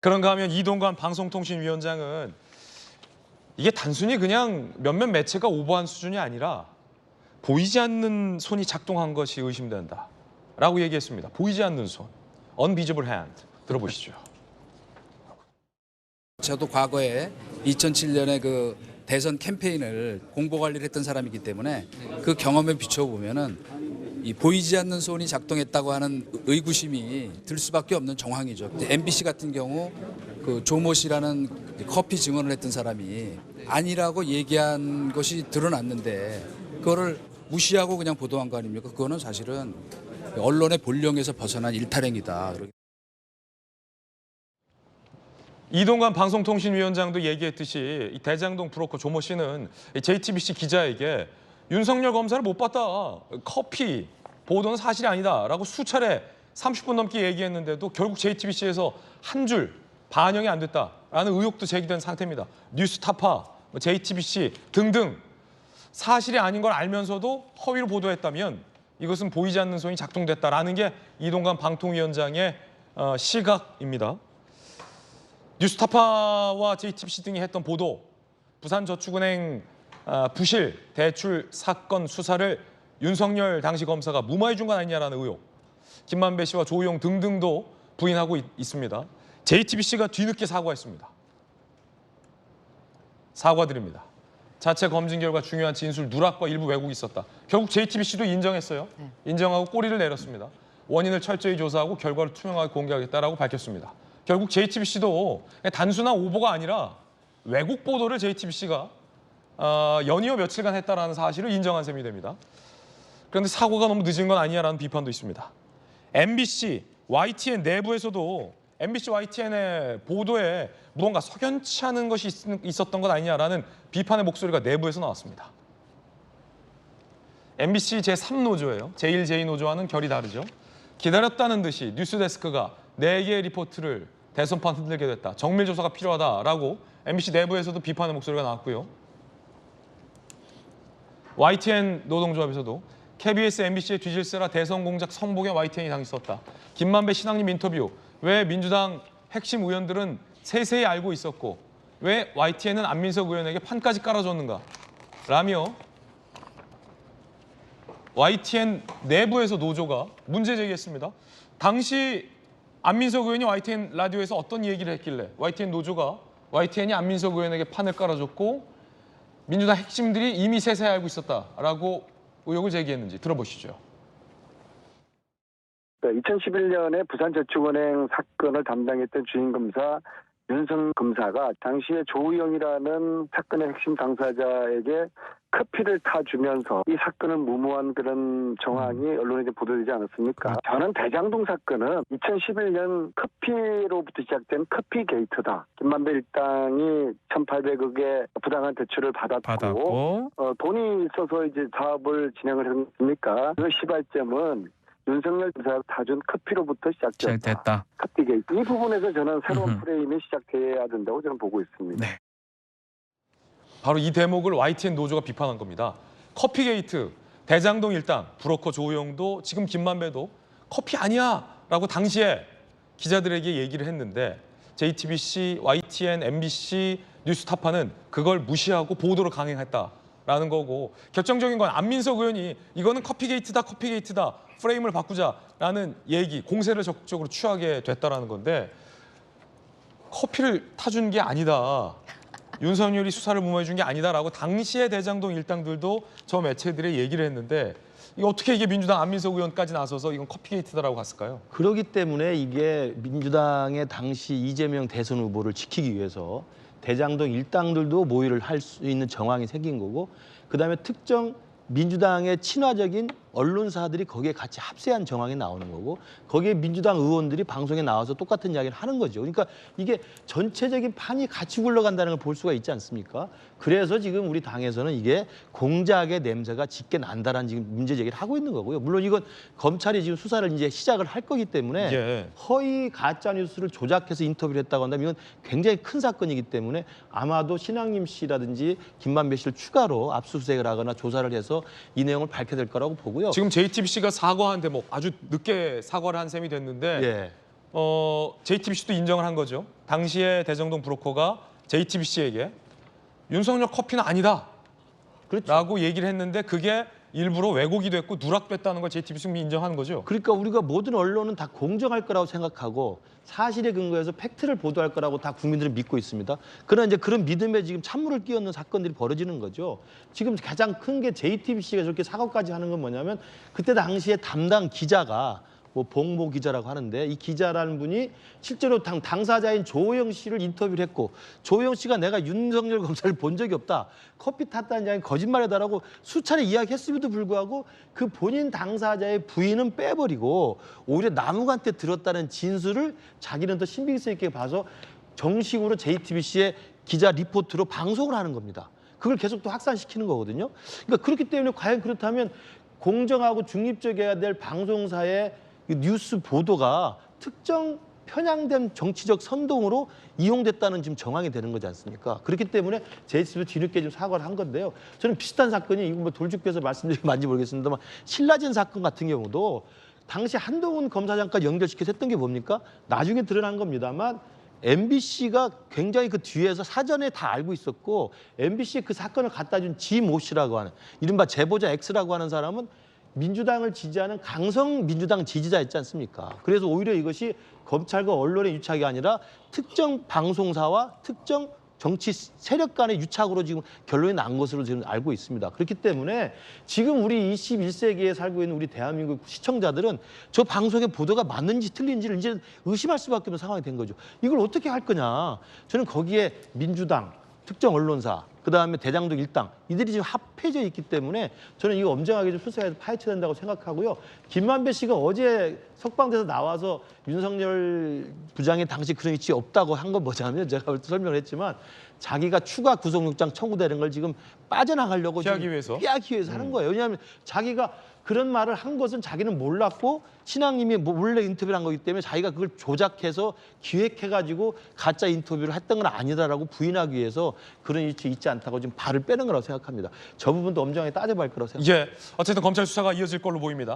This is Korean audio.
그런가 하면 이동관 방송통신위원장은 이게 단순히 그냥 몇몇 매체가 오버한 수준이 아니라 보이지 않는 손이 작동한 것이 의심된다라고 얘기했습니다. 보이지 않는 손, unvisible hand. 들어보시죠. 저도 과거에 2007년에 그 대선 캠페인을 공보 관리를 했던 사람이기 때문에 그 경험에 비춰보면은 이 보이지 않는 손이 작동했다고 하는 의구심이 들 수밖에 없는 정황이죠. MBC 같은 경우 그 조모 씨라는 커피 증언을 했던 사람이 아니라고 얘기한 것이 드러났는데 그거를 무시하고 그냥 보도한 거 아닙니까? 그거는 사실은 언론의 본령에서 벗어난 일탈행위다. 이동관 방송통신위원장도 얘기했듯이 이 대장동 브로커 조모 씨는 JTBC 기자에게 윤석열 검사를 못 봤다. 커피 보도는 사실이 아니다라고 수차례 30분 넘게 얘기했는데도 결국 JTBC에서 한 줄 반영이 안 됐다라는 의혹도 제기된 상태입니다. 뉴스타파, JTBC 등등 사실이 아닌 걸 알면서도 허위로 보도했다면 이것은 보이지 않는 손이 작동됐다라는 게 이동관 방통위원장의 시각입니다. 뉴스타파와 JTBC 등이 했던 보도, 부산저축은행 부실 대출 사건 수사를 윤석열 당시 검사가 무마해 준 건 아니냐라는 의혹, 김만배 씨와 조희용 등등도 부인하고 있습니다. JTBC가 뒤늦게 사과했습니다. 사과드립니다. 자체 검증 결과 중요한 진술 누락과 일부 왜곡이 있었다. 결국 JTBC도 인정했어요. 인정하고 꼬리를 내렸습니다. 원인을 철저히 조사하고 결과를 투명하게 공개하겠다라고 밝혔습니다. 결국 JTBC도 단순한 오보가 아니라 왜곡 보도를 JTBC가 연이어 며칠간 했다라는 사실을 인정한 셈이 됩니다. 그런데 사고가 너무 늦은 건 아니냐라는 비판도 있습니다. MBC, YTN 내부에서도 MBC, YTN의 보도에 무언가 석연치 않은 것이 있었던 것 아니냐라는 비판의 목소리가 내부에서 나왔습니다. MBC 제3노조예요. 제1, 제2노조와는 결이 다르죠. 기다렸다는 듯이 뉴스데스크가 4개의 리포트를 대선판 흔들게 됐다. 정밀 조사가 필요하다라고 MBC 내부에서도 비판의 목소리가 나왔고요. YTN 노동조합에서도 KBS, MBC의 뒤질세라 대선 공작 성폭에 YTN이 당했었다. 김만배 신앙님 인터뷰, 왜 민주당 핵심 의원들은 세세히 알고 있었고 왜 YTN은 안민석 의원에게 판까지 깔아줬는가? 라며 YTN 내부에서 노조가 문제 제기했습니다. 당시 안민석 의원이 YTN 라디오에서 어떤 얘기를 했길래 YTN 노조가 YTN이 안민석 의원에게 판을 깔아줬고 민주당 핵심들이 이미 세세히 알고 있었다라고 의혹을 제기했는지 들어보시죠. 2011년에 부산저축은행 사건을 담당했던 주임검사 윤성 검사가 당시에 조우영이라는 사건의 핵심 당사자에게 커피를 타주면서 이 사건을 무모한 그런 정황이 언론에 보도되지 않았습니까? 저는 대장동 사건은 2011년 커피로부터 시작된 커피 게이트다. 김만배 일당이 1,800억의 부당한 대출을 받았고 돈이 있어서 이제 사업을 진행을 했으니까 그 시발점은 윤석열 검사가 타준 커피로부터 시작됐다. 커피 게이트. 이 부분에서 저는 새로운 프레임이 시작돼야 된다고 저는 보고 있습니다. 네. 바로 이 대목을 YTN 노조가 비판한 겁니다. 커피 게이트, 대장동 일당, 브로커 조우영도 지금 김만배도 커피 아니야 라고 당시에 기자들에게 얘기를 했는데 JTBC, YTN, MBC, 뉴스타파는 그걸 무시하고 보도를 강행했다라는 거고 결정적인 건 안민석 의원이 이거는 커피 게이트다, 커피 게이트다. 프레임을 바꾸자라는 얘기, 공세를 적극적으로 취하게 됐다라는 건데 커피를 타준 게 아니다. 윤석열이 수사를 무마해 준 게 아니다라고 당시의 대장동 일당들도 저 매체들의 얘기를 했는데 어떻게 이게 민주당 안민석 의원까지 나서서 이건 커피게이트다라고 갔을까요? 그렇기 때문에 이게 민주당의 당시 이재명 대선 후보를 지키기 위해서 대장동 일당들도 모의를 할 수 있는 정황이 생긴 거고 그다음에 특정 민주당의 친화적인 언론사들이 거기에 같이 합세한 정황이 나오는 거고 거기에 민주당 의원들이 방송에 나와서 똑같은 이야기를 하는 거죠. 그러니까 이게 전체적인 판이 같이 굴러간다는 걸 볼 수가 있지 않습니까? 그래서 지금 우리 당에서는 이게 공작의 냄새가 짙게 난다라는 지금 문제 제기를 하고 있는 거고요. 물론 이건 검찰이 지금 수사를 이제 시작을 할 거기 때문에 허위 가짜 뉴스를 조작해서 인터뷰를 했다고 한다면 이건 굉장히 큰 사건이기 때문에 아마도 신앙림 씨라든지 김만배 씨를 추가로 압수수색을 하거나 조사를 해서 이 내용을 밝혀야 될 거라고 보고요. 지금 JTBC가 사과한 대목 아주 늦게 사과를 한 셈이 됐는데 JTBC도 인정을 한 거죠. 당시에 대장동 브로커가 JTBC에게 윤석열 커피는 아니다. 그렇죠. 라고 얘기를 했는데 그게 일부러 왜곡이 됐고 누락됐다는 걸 JTBC가 인정하는 거죠. 그러니까 우리가 모든 언론은 다 공정할 거라고 생각하고 사실에 근거해서 팩트를 보도할 거라고 다 국민들은 믿고 있습니다. 그러나 이제 그런 믿음에 지금 찬물을 끼얹는 사건들이 벌어지는 거죠. 지금 가장 큰 게 JTBC가 저렇게 사과까지 하는 건 뭐냐면 그때 당시에 담당 기자가 뭐 봉모 기자라고 하는데 이 기자라는 분이 실제로 당사자인 조호영 씨를 인터뷰를 했고 조호영 씨가 내가 윤석열 검사를 본 적이 없다. 커피 탔다는 장이 거짓말이다라고 수차례 이야기했음에도 불구하고 그 본인 당사자의 부인은 빼버리고 오히려 남욱한테 들었다는 진술을 자기는 더 신빙성 있게 봐서 정식으로 JTBC의 기자 리포트로 방송을 하는 겁니다. 그걸 계속 또 확산시키는 거거든요. 그러니까 그렇기 때문에 과연 그렇다면 공정하고 중립적이어야 될 방송사의 뉴스 보도가 특정 편향된 정치적 선동으로 이용됐다는 지금 정황이 되는 거지 않습니까? 그렇기 때문에 JTBC도 뒤늦게 좀 사과를 한 건데요. 저는 비슷한 사건이 이거 뭐 돌직구에서 말씀드린 게 맞는지 모르겠습니다만 신라진 사건 같은 경우도 당시 한동훈 검사장까지 연결시켜서 했던 게 뭡니까? 나중에 드러난 겁니다만 MBC가 굉장히 그 뒤에서 사전에 다 알고 있었고 MBC에 그 사건을 갖다 준 지모 씨라고 하는 이른바 제보자 X라고 하는 사람은 민주당을 지지하는 강성 민주당 지지자였지 않습니까? 그래서 오히려 이것이 검찰과 언론의 유착이 아니라 특정 방송사와 특정 정치 세력 간의 유착으로 지금 결론이 난 것으로 지금 알고 있습니다. 그렇기 때문에 지금 우리 21세기에 살고 있는 우리 대한민국 시청자들은 저 방송의 보도가 맞는지 틀린지를 이제 의심할 수밖에 없는 상황이 된 거죠. 이걸 어떻게 할 거냐. 저는 거기에 민주당, 특정 언론사, 그다음에 대장동 일당 이들이 지금 합해져 있기 때문에 저는 이거 엄정하게 좀 수사해서 파헤쳐야 된다고 생각하고요. 김만배 씨가 어제 석방돼서 나와서 윤석열 부장이 당시 그런 위치 없다고 한 건 뭐냐면 제가 설명을 했지만 자기가 추가 구속영장 청구되는 걸 지금 빠져나가려고 피하기 위해서 하는 거예요. 왜냐하면 자기가 그런 말을 한 것은 자기는 몰랐고 신앙님이 몰래 인터뷰를 한 거기 때문에 자기가 그걸 조작해서 기획해가지고 가짜 인터뷰를 했던 건 아니다라고 부인하기 위해서 그런 일치 있지 않다고 지금 발을 빼는 거라고 생각합니다. 저 부분도 엄정하게 따져봐야 할 거라고 생각합니다. 어쨌든 검찰 수사가 이어질 걸로 보입니다.